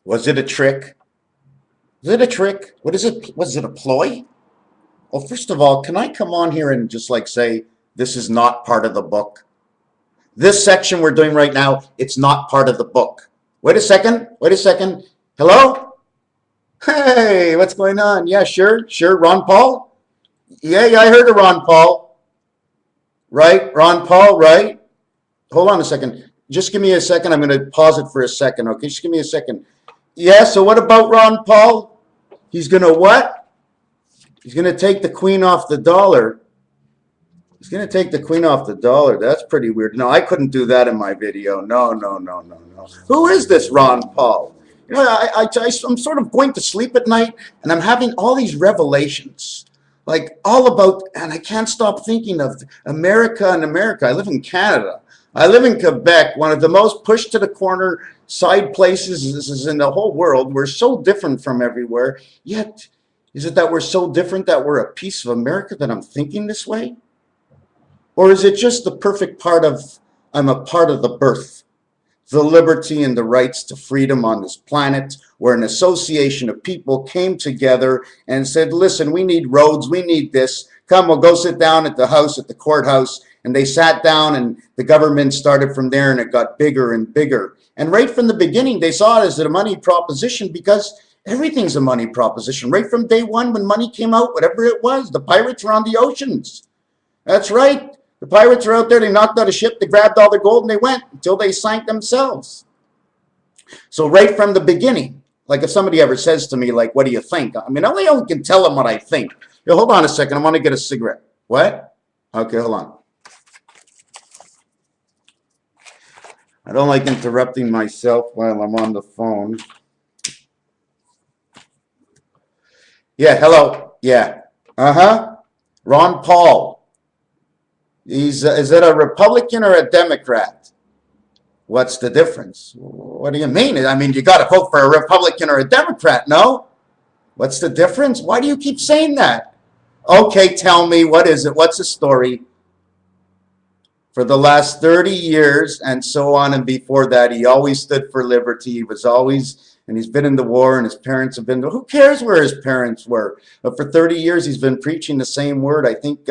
Was it a trick? Is it a trick? What is it? Was it a ploy? Well, first of all, can I come on here and just like say this is not part of the book? This section we're doing right now, it's not part of the book. Wait a second. Wait a second. Hello? Hey, what's going on? Yeah, sure, sure. Ron Paul? Yeah, I heard of Ron Paul. Right? Ron Paul, right? Hold on a second. Just give me a second. I'm going to pause it for a second, okay? Just give me a second. Yeah, so what about Ron Paul? He's going to what? He's going to take the queen off the dollar. He's going to take the queen off the dollar. That's pretty weird. No, I couldn't do that in my video. No, no, no, no, no. Who is this Ron Paul? You know, I'm sort of going to sleep at night, and I'm having all these revelations, like all about, and I can't stop thinking of America and America. I live in Canada. I live in Quebec, one of the most pushed to the corner side places is in the whole world. We're so different from everywhere, yet is it that we're so different that we're a piece of America that I'm thinking this way? Or is it just the perfect part of, I'm a part of the birth, the liberty and the rights to freedom on this planet, where an association of people came together and said, listen, we need roads, we need this. Come, we'll go sit down at the house, at the courthouse. And they sat down and the government started from there and it got bigger and bigger. And right from the beginning, they saw it as a money proposition because everything's a money proposition. Right from day one when money came out, whatever it was, the pirates were on the oceans. That's right. The pirates were out there, they knocked out a ship, they grabbed all the gold and they went until they sank themselves. So right from the beginning, like if somebody ever says to me, like, what do you think? I mean, I only can tell them what I think. Yo, hold on a second, I want to get a cigarette. What? Okay, hold on. I don't like interrupting myself while I'm on the phone. Yeah, hello. Yeah. Uh-huh. Ron Paul. Is it a Republican or a Democrat? What's the difference? What do you mean? I mean, you got to vote for a Republican or a Democrat, no? What's the difference? Why do you keep saying that? Okay, tell me, what is it? What's the story? For the last 30 years and so on and before that, he always stood for liberty. He was always, and he's been in the war and his parents have been, who cares where his parents were? But for 30 years, he's been preaching the same word. I think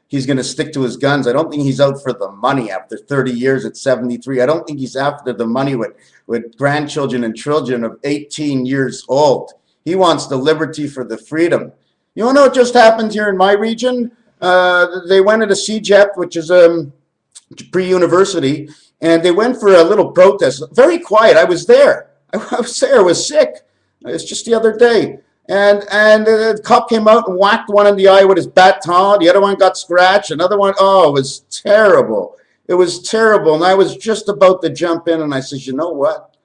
he's going to stick to his guns. I don't think he's out for the money after 30 years at 73. I don't think he's after the money with grandchildren and children of 18 years old. He wants the liberty for the freedom. You want to know what just happened here in my region? They went at a CJEP, which is pre-university, and they went for a little protest. Very quiet. I was there. I was sick. It was just the other day. And the cop came out and whacked one in the eye with his baton. The other one got scratched. Another one, oh, it was terrible. It was terrible. And I was just about to jump in, and I said, you know what?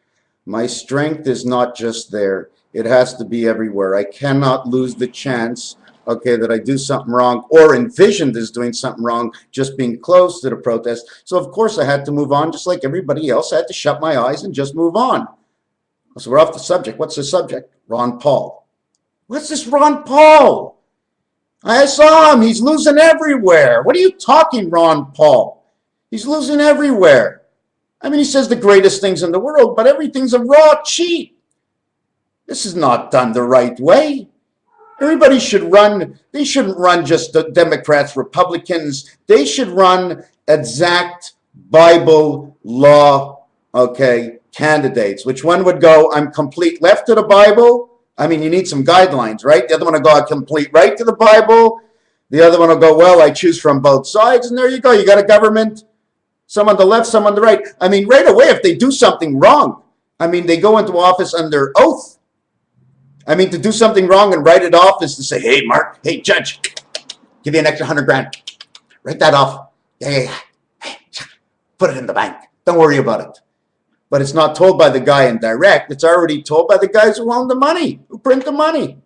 My strength is not just there. It has to be everywhere. I cannot lose the chance, okay, that I do something wrong or envisioned as doing something wrong, just being close to the protest. So, of course, I had to move on just like everybody else. I had to shut my eyes and just move on. So we're off the subject. What's the subject? Ron Paul. What's this Ron Paul? I saw him. He's losing everywhere. What are you talking, Ron Paul? He's losing everywhere. I mean, he says the greatest things in the world, but everything's a raw cheat. This is not done the right way. Everybody should run. They shouldn't run just the Democrats, Republicans. They should run exact Bible law, okay, candidates. Which one would go, I'm complete left of the Bible? I mean, you need some guidelines, right? The other one will go, complete right to the Bible. The other one will go, well, I choose from both sides. And there you go. You got a government, some on the left, some on the right. I mean, right away, if they do something wrong, I mean, they go into office under oath. I mean, to do something wrong and write it off is to say, hey, Mark, hey, Judge, give you an extra $100,000. Write that off. Yeah. Put it in the bank. Don't worry about it. But it's not told by the guy in direct. It's already told by the guys who own the money, who print the money.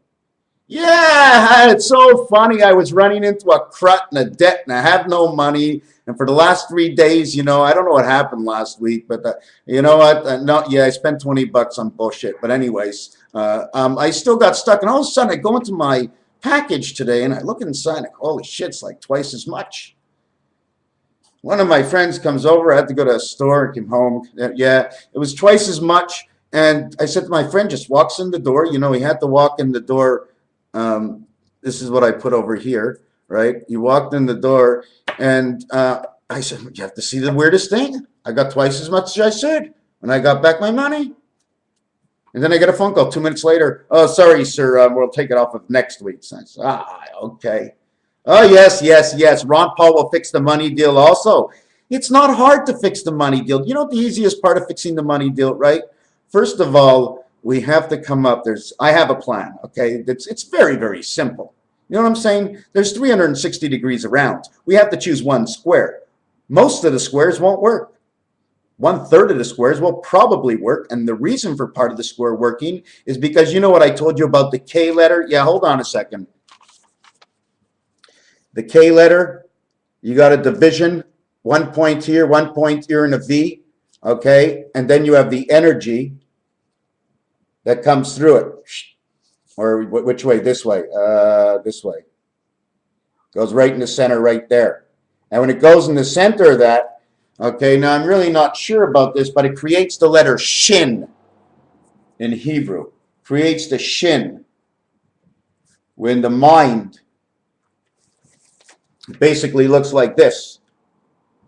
Yeah, it's so funny. I was running into a crut and a debt, and I have no money. And for the last 3 days, you know, I don't know what happened last week, but you know what? I spent $20 on bullshit. But anyways, I still got stuck. And all of a sudden, I go into my package today, and I look inside, and holy shit, it's like twice as much. One of my friends comes over. I had to go to a store and came home. Yeah, it was twice as much. And I said to my friend, just walks in the door. You know, he had to walk in the door. This is what I put over here, right? He walked in the door, and I said, you have to see the weirdest thing. I got twice as much as I said when I got back my money. And then I get a phone call 2 minutes later. Oh, sorry, sir. We'll take it off of next week's. I said, okay. Oh, yes, yes, yes. Ron Paul will fix the money deal also. It's not hard to fix the money deal. You know the easiest part of fixing the money deal, right? First of all, we have to come up. I have a plan, okay? It's very, very simple. You know what I'm saying? There's 360 degrees around. We have to choose one square. Most of the squares won't work. 1/3 of the squares will probably work. And the reason for part of the square working is because you know what I told you about the K letter? Yeah, hold on a second. The K letter, you got a division, 1 point here, 1 point here, and a V, okay? And then you have the energy that comes through it. Or which way? This way. This way. Goes right in the center right there. And when it goes in the center of that, okay, now I'm really not sure about this, but it creates the letter shin in Hebrew. Creates the shin. When the mind basically looks like this.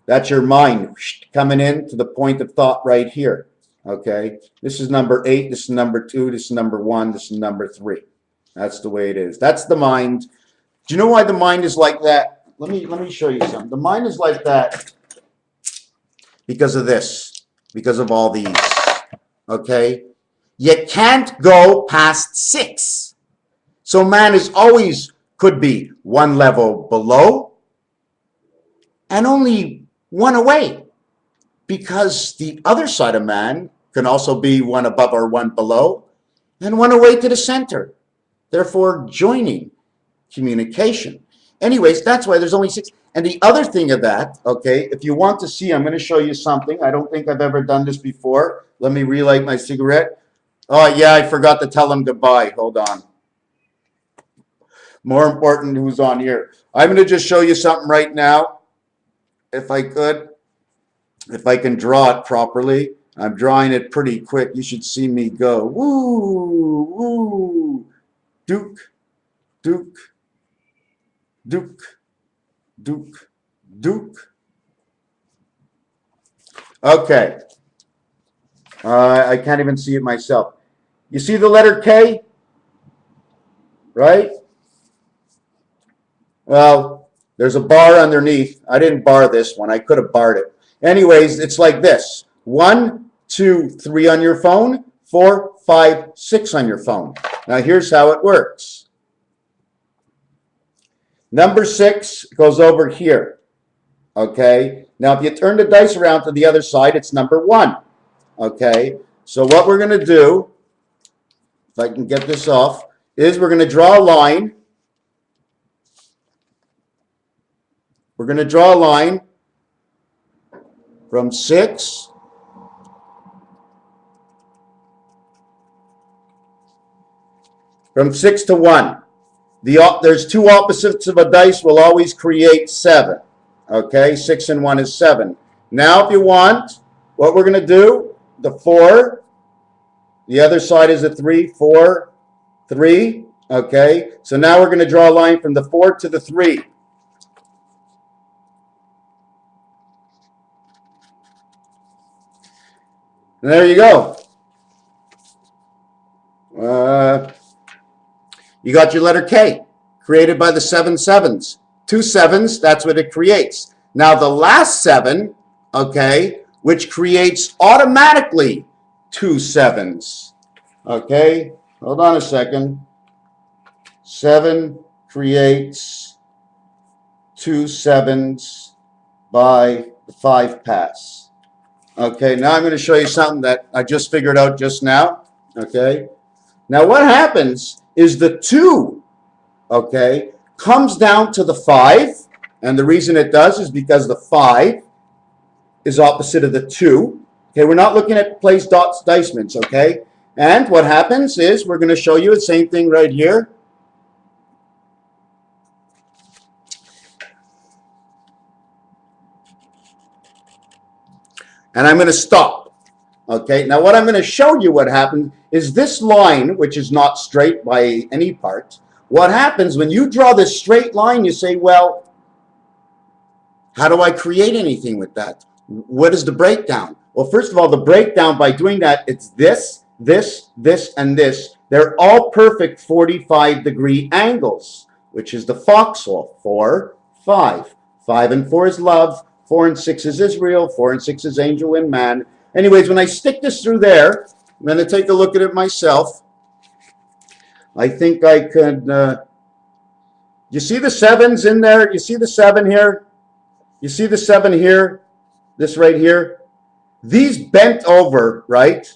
That's your mind coming in to the point of thought right here. Okay, this is number 8, this is number 2, this is number 1, this is number 3. That's the way it is. That's the mind. Do you know why the mind is like that? Let me show you something. The mind is like that because of this, because of all these. Okay, you can't go past 6. So man is always could be one level below and only one away, because the other side of man can also be one above or one below and one away to the center, therefore joining communication. Anyways, that's why there's only 6. And the other thing of that, okay, if you want to see, I'm going to show you something. I don't think I've ever done this before. Let me relight my cigarette. Oh yeah, I forgot to tell him goodbye. Hold on. More important, who's on here. I'm going to just show you something right now, if I could. If I can draw it properly. I'm drawing it pretty quick. You should see me go. Woo, woo. Duke, Duke, Duke, Duke, Duke. Okay. I can't even see it myself. You see the letter K? Right? Well, there's a bar underneath. I didn't bar this one. I could have barred it. Anyways, it's like this. 1, 2, 3 on your phone. 4, 5, 6 on your phone. Now here's how it works. Number 6 goes over here. Okay. Now if you turn the dice around to the other side, it's number 1. Okay. So what we're going to do, if I can get this off, is we're going to draw a line. We're going to draw a line from 6 to 1. There's 2 opposites of a dice will always create 7. Okay, 6 and 1 is 7. Now if you want, what we're going to do, the 4, the other side is a 3, 4, 3. Okay, so now we're going to draw a line from the 4 to the 3. And there you go. You got your letter K, created by the 7 sevens. 2 sevens, that's what it creates. Now the last 7, okay, which creates automatically 2 sevens. Okay, hold on a second. 7 creates 2 sevens by the 5 pass. Okay, now I'm going to show you something that I just figured out just now. Okay, now what happens is the 2, okay, comes down to the 5, and the reason it does is because the 5 is opposite of the 2. Okay, we're not looking at place dots dicements, okay? And what happens is we're going to show you the same thing right here. And I'm going to stop. Okay, now what I'm going to show you what happens is this line, which is not straight by any part. What happens when you draw this straight line, you say, well, how do I create anything with that? What is the breakdown? Well, first of all, the breakdown by doing that, it's this, this, this, and this. They're all perfect 45-degree angles, which is the foxhole. 4, 5. 5 and 4 is love. 4 and 6 is Israel. 4 and 6 is angel and man. Anyways, when I stick this through there, I'm going to take a look at it myself. I think I could, you see the 7s in there? You see the 7 here? You see the 7 here? This right here? These bent over, right?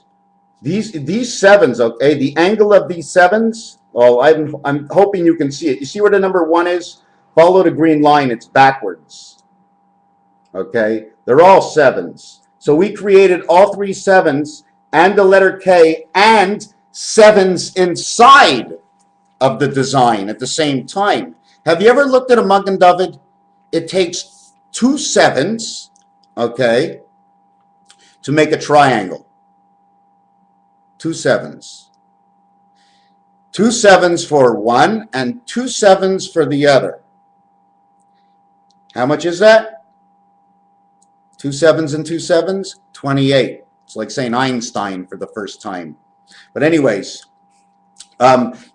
These 7s, okay? The angle of these 7s, oh, I'm hoping you can see it. You see where the number 1 is? Follow the green line, it's backwards. Okay? They're all 7s. So we created all 3 7s and the letter K and 7s inside of the design at the same time. Have you ever looked at a mug and David? It takes 2 7s, okay, to make a triangle. 2 7s. 2 7s for one and 2 7s for the other. How much is that? 2 7s and 2 7s? 28. It's like saying Einstein for the first time. But anyways,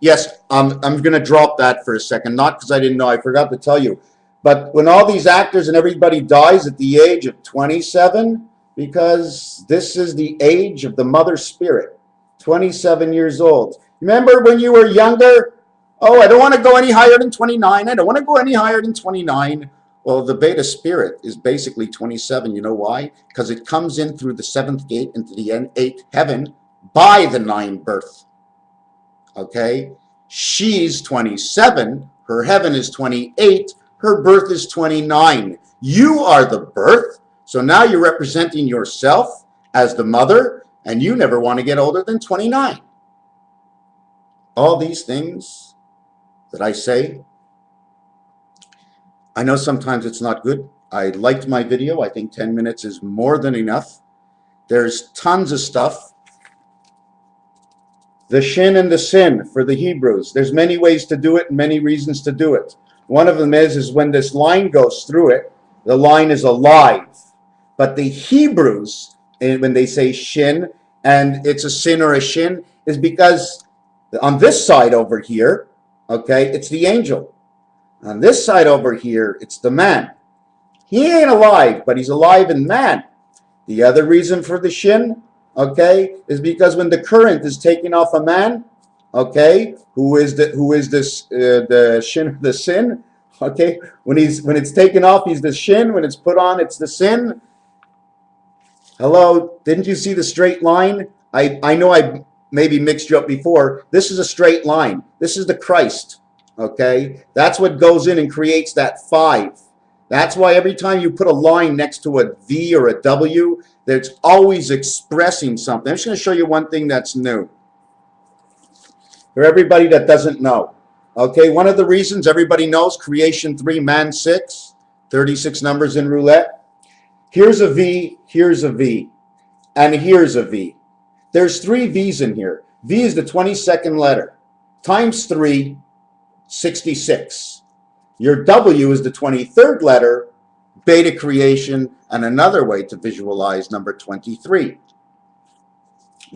yes, I'm going to drop that for a second. Not because I didn't know. I forgot to tell you. But when all these actors and everybody dies at the age of 27, because this is the age of the mother spirit, 27 years old. Remember when you were younger? Oh, I don't want to go any higher than 29. I don't want to go any higher than 29. Well, the beta spirit is basically 27. You know why? Because it comes in through the 7th gate into the 8th heaven by the 9th birth. Okay? She's 27. Her heaven is 28. Her birth is 29. You are the birth. So now you're representing yourself as the mother, and you never want to get older than 29. All these things that I say, I know sometimes it's not good. I liked my video. I think 10 minutes is more than enough. There's tons of stuff. The shin and the sin for the Hebrews. There's many ways to do it and many reasons to do it. One of them is when this line goes through it, the line is alive. But the Hebrews, when they say shin, and it's a sin or a shin, is because on this side over here, okay, it's the angel. On this side over here, it's the man. He ain't alive, but he's alive in man. The other reason for the shin, okay, is because when the current is taken off a man, okay, who is the shin of the sin, okay, when it's taken off, he's the shin. When it's put on, it's the sin. Hello, didn't you see the straight line? I know I maybe mixed you up before. This is a straight line. This is the Christ. Okay, that's what goes in and creates that 5. That's why every time you put a line next to a V or a W, that's always expressing something. I'm just going to show you one thing that's new for everybody that doesn't know. Okay, one of the reasons everybody knows creation 3, man 6, 36 numbers in roulette. Here's a V, here's a V, and here's a V. There's 3 V's in here. V is the 22nd letter times 3. 66. Your W is the 23rd letter, beta creation, and another way to visualize number 23.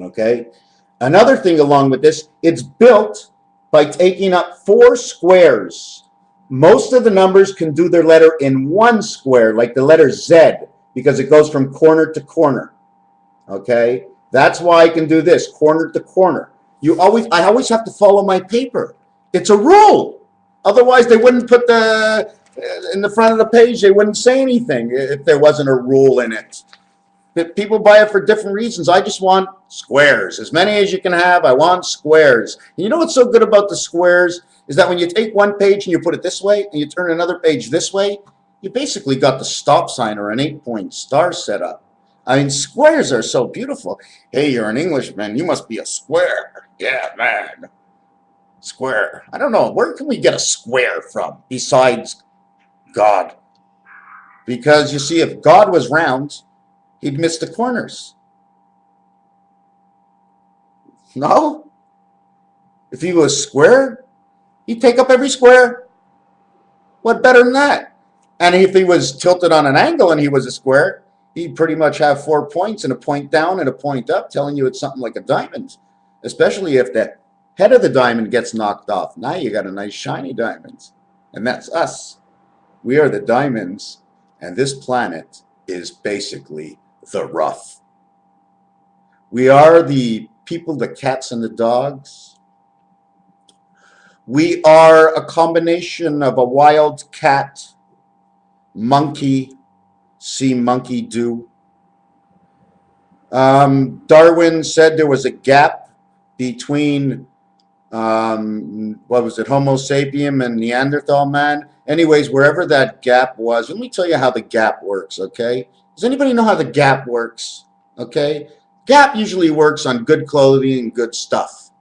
Okay? Another thing along with this, it's built by taking up 4 squares. Most of the numbers can do their letter in 1 square, like the letter Z, because it goes from corner to corner. Okay? That's why I can do this, corner to corner. I always have to follow my paper. It's a rule. Otherwise, they wouldn't put in the front of the page, they wouldn't say anything if there wasn't a rule in it. But people buy it for different reasons. I just want squares. As many as you can have, I want squares. And you know what's so good about the squares is that when you take one page and you put it this way and you turn another page this way, you basically got the stop sign or an 8-point star set up. I mean, squares are so beautiful. Hey, you're an Englishman. You must be a square. Yeah, man. Square. I don't know. Where can we get a square from besides God? Because you see, if God was round, he'd miss the corners. No. If he was square, he'd take up every square. What better than that? And if he was tilted on an angle and he was a square, he'd pretty much have 4 points and a point down and a point up, telling you it's something like a diamond. Especially if the head of the diamond gets knocked off. Now you got a nice shiny diamond. And that's us. We are the diamonds, and this planet is basically the rough. We are the people, the cats and the dogs. We are a combination of a wild cat, monkey, see monkey do. Darwin said there was a gap between, what was it, Homo sapien and Neanderthal man. Anyways, wherever that gap was, let me tell you how the gap works, okay? Does anybody know how the gap works, okay? Gap usually works on good clothing and good stuff.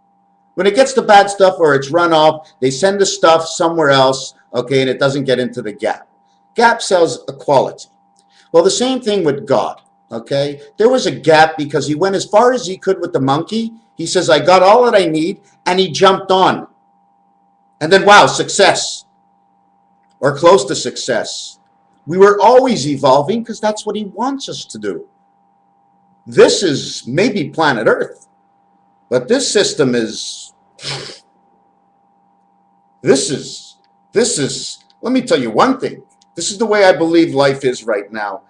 When it gets to bad stuff or it's run off, they send the stuff somewhere else, okay, and it doesn't get into the gap. Gap sells equality. Well, the same thing with God, okay? There was a gap because he went as far as he could with the monkey. He says, I got all that I need, and he jumped on. And then, wow, success, or close to success. We were always evolving because that's what he wants us to do. This is maybe planet Earth, but this system is, this is, let me tell you one thing. This is the way I believe life is right now.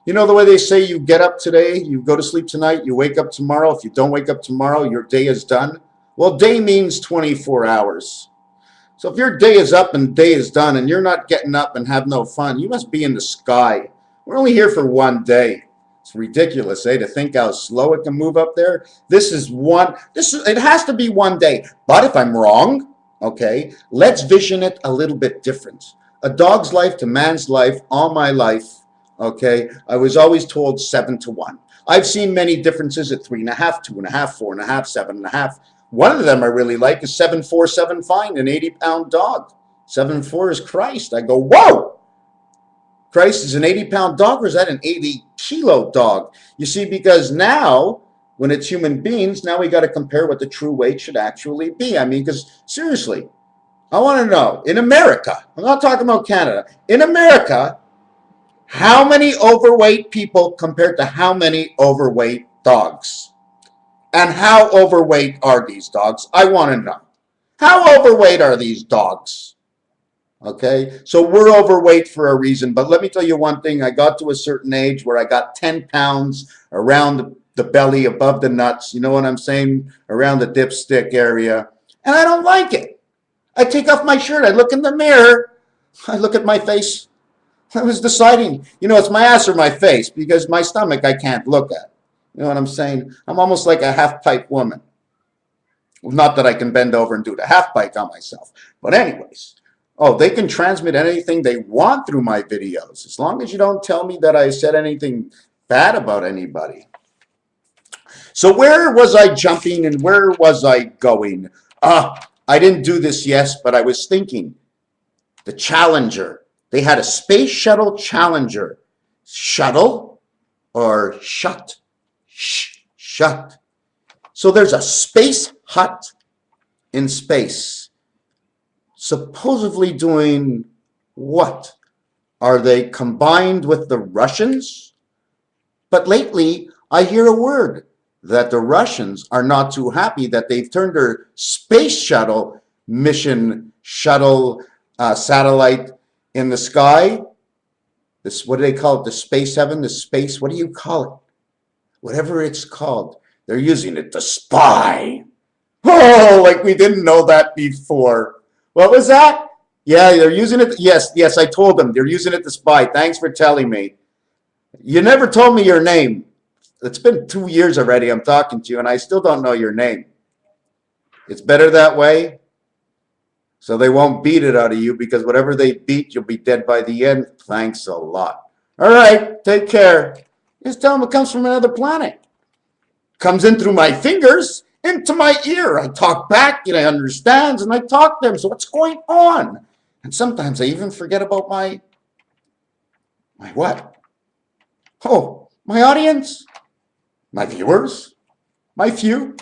You know the way they say you get up today, you go to sleep tonight, you wake up tomorrow. If you don't wake up tomorrow, your day is done. Well, day means 24 hours. So if your day is up and day is done and you're not getting up and have no fun, you must be in the sky. We're only here for one day. It's ridiculous, to think how slow it can move up there. It has to be one day. But if I'm wrong, okay, let's vision it a little bit different. A dog's life to man's life, all my life, okay, I was always told 7 to 1. I've seen many differences at 3.5, 2.5, 4.5, 7.5. One of them I really like is 7'4", fine, an 80-pound dog. 7'4" is Christ. I go, whoa! Christ is an 80-pound dog, or is that an 80-kilo dog? You see, because now, when it's human beings, now we got to compare what the true weight should actually be. I mean, because seriously, I want to know, in America, I'm not talking about Canada, in America, how many overweight people compared to how many overweight dogs? And how overweight are these dogs? I want to know. How overweight are these dogs? Okay, so we're overweight for a reason. But let me tell you one thing. I got to a certain age where I got 10 pounds around the belly, above the nuts. You know what I'm saying? Around the dipstick area. And I don't like it. I take off my shirt. I look in the mirror. I look at my face. I was deciding, it's my ass or my face, because my stomach I can't look at. You know what I'm saying? I'm almost like a half-pipe woman. Well, not that I can bend over and do the half-pipe on myself. But anyways, they can transmit anything they want through my videos, as long as you don't tell me that I said anything bad about anybody. So where was I jumping and where was I going? I didn't do this, yes, but I was thinking. The Challenger. They had a Space Shuttle Challenger. Shuttle or shut? Shut. So there's a space hut in space. Supposedly doing what? Are they combined with the Russians? But lately, I hear a word that the Russians are not too happy that they've turned their space shuttle mission, satellite in the sky. This, what do they call it? The space heaven, the space, what do you call it? Whatever it's called, they're using it to spy. Oh, like we didn't know that before. What was that? Yeah, they're using it. Yes, I told them. They're using it to spy. Thanks for telling me. You never told me your name. It's been 2 years already I'm talking to you, and I still don't know your name. It's better that way, so they won't beat it out of you, because whatever they beat, you'll be dead by the end. Thanks a lot. All right, take care. Just tell them it comes from another planet. Comes in through my fingers, into my ear. I talk back, and I understand, and I talk to them. So what's going on? And sometimes I even forget about my what? Oh, my audience, my viewers, My few?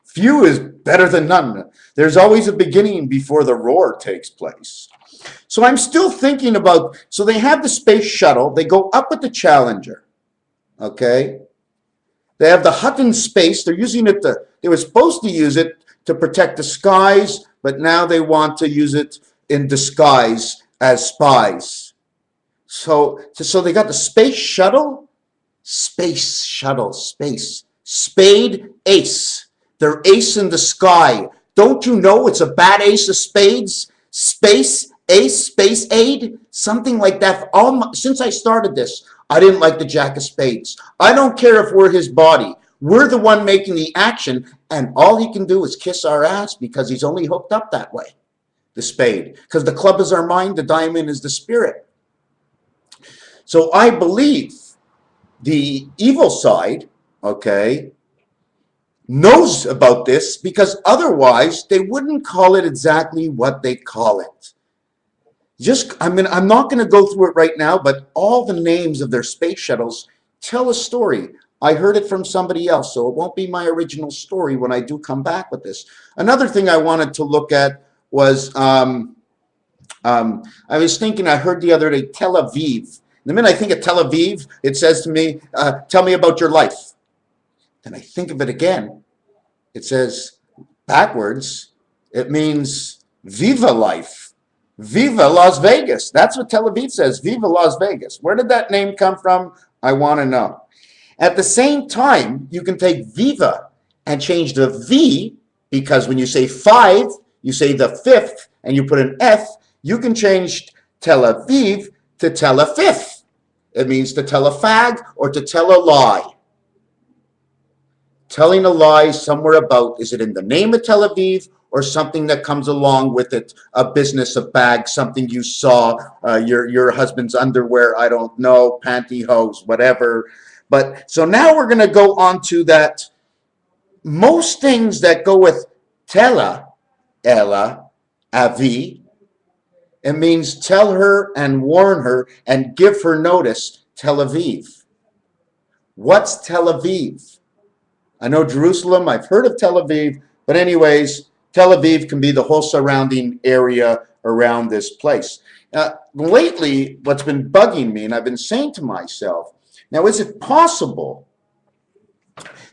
Few is better than none. There's always a beginning before the roar takes place. So I'm still thinking about, so they have the space shuttle. They go up with the Challenger, okay? They have the Hutton space. They're using it to, they were supposed to use it to protect the skies, but now they want to use it in disguise as spies. So they got the space shuttle, space, spade, ace. They're ace in the sky. Don't you know it's a bad ace of spades? Space, ace, space aid, something like that. Since I started this, I didn't like the Jack of Spades. I don't care if we're his body. We're the one making the action, and all he can do is kiss our ass because he's only hooked up that way, the spade. Because the club is our mind, the diamond is the spirit. So I believe the evil side, okay, knows about this, because otherwise they wouldn't call it exactly what they call it. I'm not going to go through it right now, but all the names of their space shuttles tell a story. I heard it from somebody else, so it won't be my original story when I do come back with this. Another thing I wanted to look at was, I was thinking, I heard the other day, Tel Aviv. The minute I think of Tel Aviv, it says to me, tell me about your life. Then I think of it again. It says backwards. It means Viva life. Viva Las Vegas. That's what Tel Aviv says. Viva Las Vegas. Where did that name come from? I want to know. At the same time, you can take Viva and change the V, because when you say 5, you say the 5th, and you put an F. You can change Tel Aviv to tell a fifth. It means to tell a fag or to tell a lie. Telling a lie somewhere about, is it in the name of Tel Aviv or something that comes along with it, a business, a bag, something you saw, your husband's underwear, I don't know, pantyhose, whatever. But so now we're going to go on to that. Most things that go with Tella, Ella, Avi, it means tell her and warn her and give her notice. Tel Aviv. What's Tel Aviv? I know Jerusalem, I've heard of Tel Aviv, but anyways, Tel Aviv can be the whole surrounding area around this place. Lately, what's been bugging me, and I've been saying to myself, now is it possible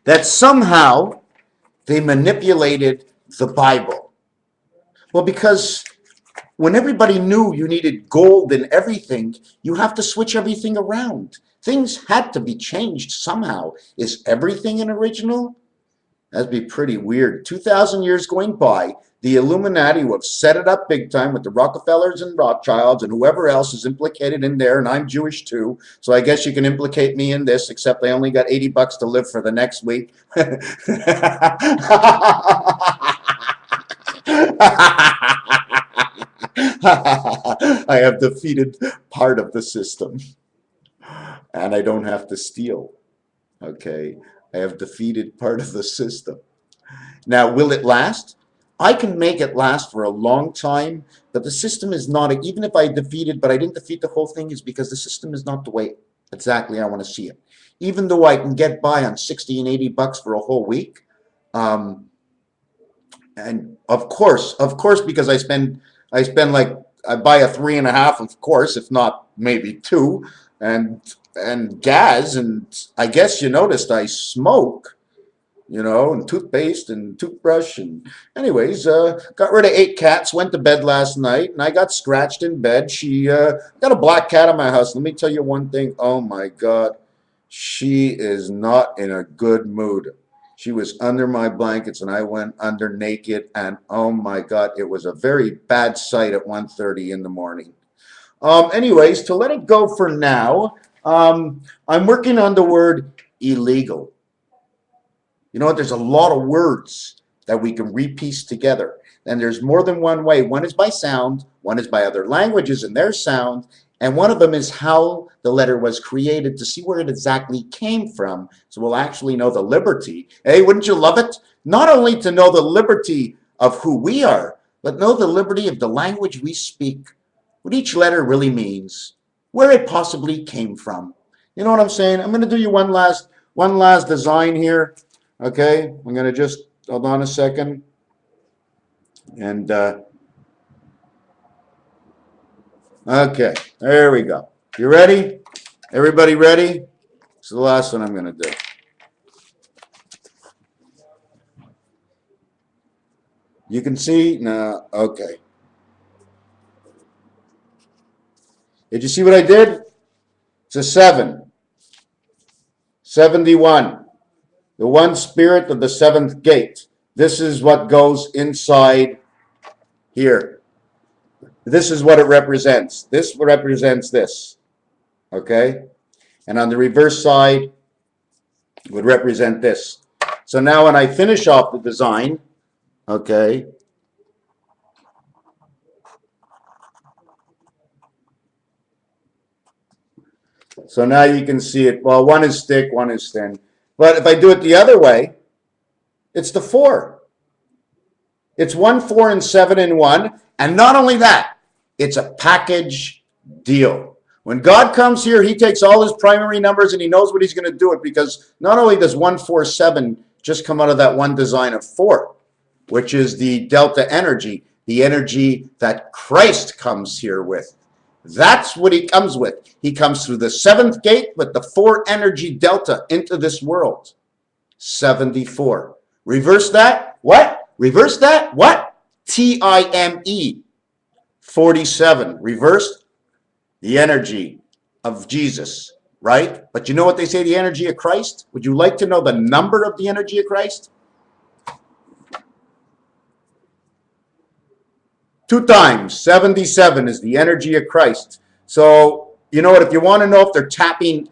that somehow they manipulated the Bible? Well, because when everybody knew you needed gold in everything, you have to switch everything around. Things had to be changed somehow. Is everything an original? That'd be pretty weird. 2,000 years going by, the Illuminati who have set it up big time with the Rockefellers and Rothschilds and whoever else is implicated in there, and I'm Jewish too, so I guess you can implicate me in this, except I only got $80 to live for the next week. I have defeated part of the system, and I don't have to steal. Okay, I have defeated part of the system. Now, will it last? I can make it last for a long time, but the system is not, even if I defeated, but I didn't defeat the whole thing, is because the system is not the way exactly I want to see it. Even though I can get by on 60 and $80 for a whole week, and of course, because I spend like, I buy a 3.5, of course, if not maybe 2, and gas, and I guess you noticed I smoke, you know, and toothpaste and toothbrush, and anyways, got rid of 8 cats, went to bed last night, and I got scratched in bed. She got a black cat in my house. Let me tell you one thing. Oh my God, she is not in a good mood. She was under my blankets, and I went under naked, and oh my God, it was a very bad sight at 1:30 in the morning. Anyways, to let it go for now, I'm working on the word illegal. You know what? There's a lot of words that we can repiece together, and there's more than one way. One is by sound, one is by other languages and their sound, and one of them is how the letter was created, to see where it exactly came from, so we'll actually know the liberty. Hey, wouldn't you love it? Not only to know the liberty of who we are, but know the liberty of the language we speak, what each letter really means, where it possibly came from. You know what I'm saying? I'm going to do you one last design here. Okay, I'm going to just hold on a second. And okay, there we go. You ready? Everybody ready? It's the last one I'm going to do. You can see? No, okay. Did you see what I did? It's a 7. 71. The one spirit of the seventh gate. This is what goes inside here. This is what it represents. This represents this. Okay? And on the reverse side would represent this. So now when I finish off the design, okay, so now you can see it. Well, one is thick, one is thin. But if I do it the other way, it's the 4. It's 1, 4, and 7 in 1. And not only that, it's a package deal. When God comes here, he takes all his primary numbers and he knows what he's going to do it, because not only does 1, 4, 7 just come out of that one design of 4, which is the delta energy, the energy that Christ comes here with. That's what he comes with. He comes through the 7th gate with the 4 energy delta into this world. 74. Reverse that. What? Reverse that. What? TIME. 47. Reversed the energy of Jesus, right? But you know what they say, the energy of Christ? Would you like to know the number of the energy of Christ? 2 times. 77 is the energy of Christ. So, you know what, if you want to know if they're tapping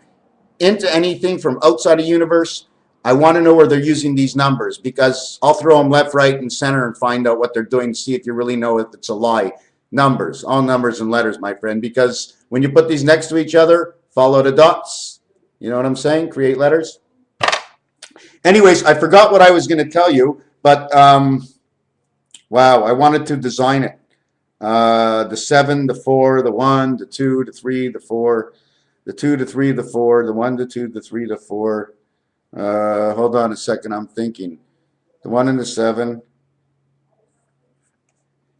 into anything from outside the universe, I want to know where they're using these numbers, because I'll throw them left, right, and center and find out what they're doing, see if you really know if it's a lie. Numbers, all numbers and letters, my friend, because when you put these next to each other, follow the dots. You know what I'm saying? Create letters. Anyways, I forgot what I was going to tell you, but wow, I wanted to design it. The 7, the 4, the 1, the 2, the 3, the 4, the 2, the 3, the 4, the 1, the 2, the 3, the 4. Hold on a second, I'm thinking. The 1 and the 7.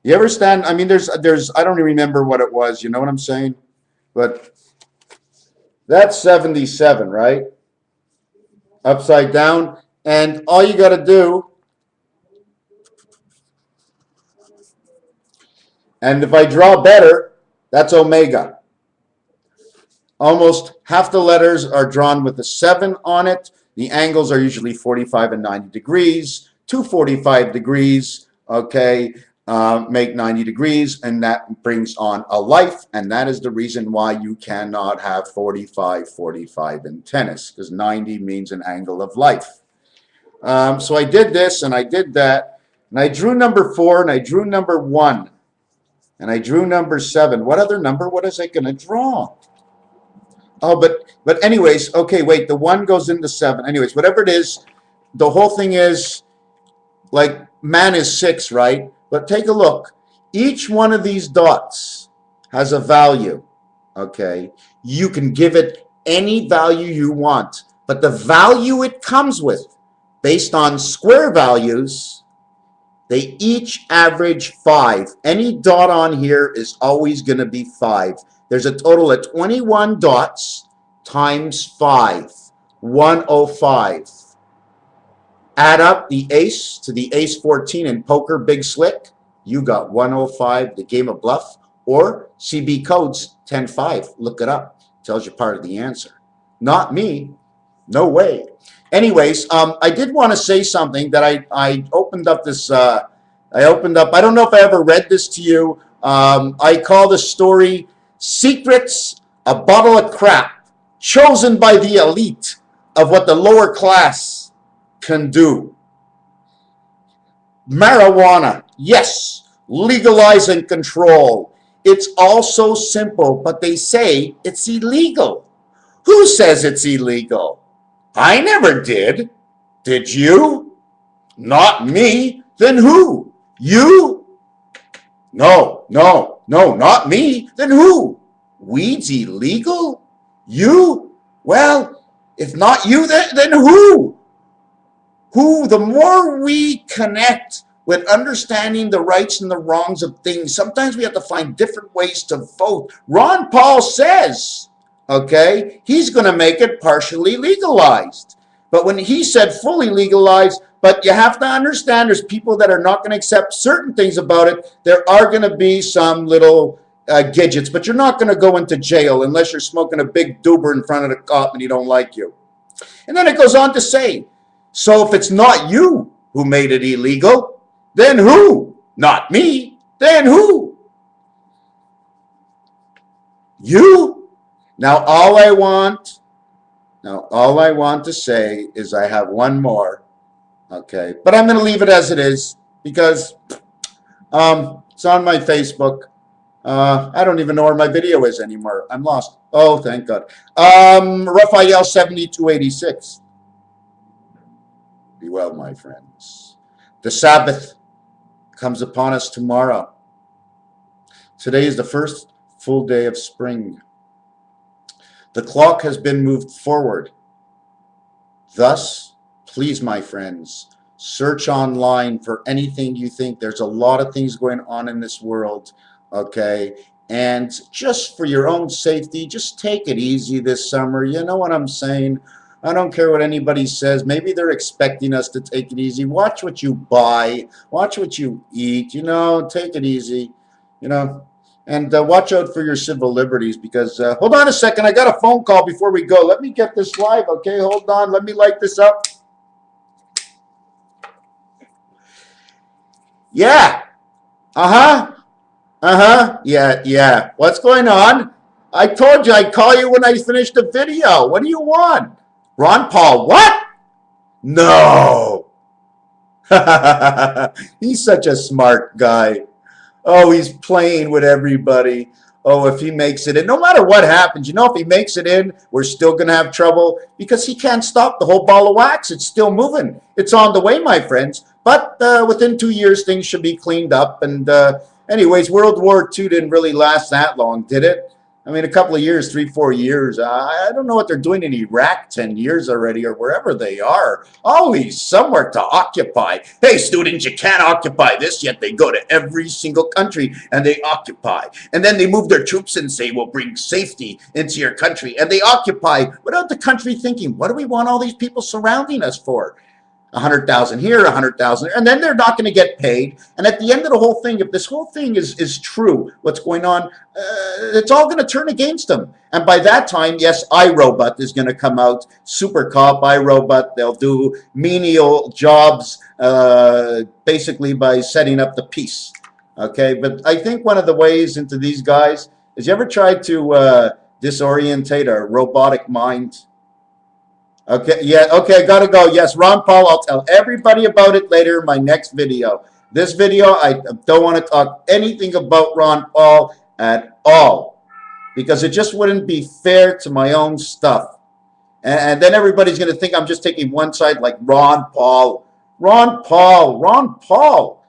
You ever stand? I mean, there's. I don't even remember what it was. You know what I'm saying? But that's 77, right? Upside down, and all you got to do. And if I draw better, that's omega. Almost half the letters are drawn with a 7 on it. The angles are usually 45 and 90 degrees. 245 degrees, okay, make 90 degrees, and that brings on a life, and that is the reason why you cannot have 45, 45 in tennis, because 90 means an angle of life. So I did this, and I did that, and I drew number 4, and I drew number 1, and I drew number 7. What other number? What is I going to draw? Oh, but anyways, okay, wait, the 1 goes into 7. Anyways, whatever it is, the whole thing is, like, man is 6, right? But take a look. Each one of these dots has a value, okay? You can give it any value you want, but the value it comes with, based on square values, they each average 5. Any dot on here is always going to be 5. There's a total of 21 dots times 5, 105. Add up the ace to the ace 14 in poker, big slick. You got 105, the game of bluff, or CB codes 10-5. Look it up. Tells you part of the answer. Not me. No way. Anyways, I did want to say something that I opened up this. I don't know if I ever read this to you. I call the story "Secrets: A Bottle of Crap Chosen by the Elite of What the Lower Class Can Do." Marijuana, yes, legalize and control. It's all so simple, but they say it's illegal. Who says it's illegal? I never did. Did you? Not me. Then who? You? No, not me. Then who? Weed's illegal? You? Well, if not you, then who? the more we connect with understanding the rights and the wrongs of things, sometimes we have to find different ways to vote. Ron Paul says, okay, he's going to make it partially legalized. But when he said fully legalized, but you have to understand there's people that are not going to accept certain things about it. There are going to be some little gadgets, but you're not going to go into jail unless you're smoking a big doober in front of the cop and he don't like you. And then it goes on to say, so if it's not you who made it illegal, then who? Not me. Then who? You? Now all I want to say is I have one more, okay? But I'm going to leave it as it is because it's on my Facebook. I don't even know where my video is anymore. I'm lost. Oh, thank God. Raphael 7286. Be well, my friends. The Sabbath comes upon us tomorrow. Today is the first full day of spring. The clock has been moved forward. Thus, please, my friends, search online for anything you think. There's a lot of things going on in this world, okay? And just for your own safety, just take it easy this summer. You know what I'm saying? I don't care what anybody says. Maybe they're expecting us to take it easy. Watch what you buy. Watch what you eat. You know, take it easy. You know, and watch out for your civil liberties because, hold on a second. I got a phone call before we go. Let me get this live, okay? Hold on. Let me light this up. Yeah. Yeah. What's going on? I told you I'd call you when I finished the video. What do you want? Ron Paul, what? No. He's such a smart guy. Oh, he's playing with everybody. Oh, if he makes it in, no matter what happens, you know, if he makes it in, we're still going to have trouble because he can't stop the whole ball of wax. It's still moving. It's on the way, my friends. But within 2 years, things should be cleaned up. And anyways, World War II didn't really last that long, did it? I mean, a couple of years, 3, 4 years. I don't know what they're doing in Iraq 10 years already or wherever they are. Always somewhere to occupy. Hey, students, you can't occupy this, yet they go to every single country and they occupy. And then they move their troops and say, we'll bring safety into your country. And they occupy without the country thinking, what do we want all these people surrounding us for? 100,000 here, 100,000, and then they're not going to get paid. And at the end of the whole thing, if this whole thing is true, what's going on, it's all going to turn against them. And by that time, yes, iRobot is going to come out, Super Cop, iRobot. They'll do menial jobs, basically by setting up the peace. Okay, but I think one of the ways into these guys is you ever tried to disorientate a robotic mind? Okay, yeah, okay, gotta go. Yes, Ron Paul, I'll tell everybody about it later in my next video. This video, I don't want to talk anything about Ron Paul at all because it just wouldn't be fair to my own stuff. And then everybody's going to think I'm just taking one side like Ron Paul. Ron Paul.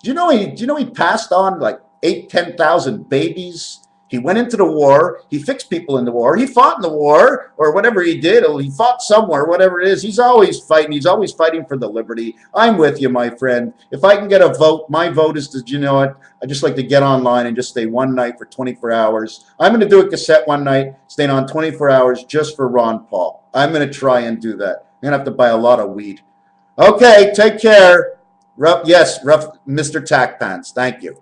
Do you know he passed on like 10,000 babies? He went into the war. He fixed people in the war. He fought in the war or whatever he did. He fought somewhere, whatever it is. He's always fighting. He's always fighting for the liberty. I'm with you, my friend. If I can get a vote, my vote is to, you know what, I just like to get online and just stay one night for 24 hours. I'm going to do a cassette one night, staying on 24 hours just for Ron Paul. I'm going to try and do that. I'm going to have to buy a lot of weed. Okay, take care. Yes, MrTacpans. Thank you.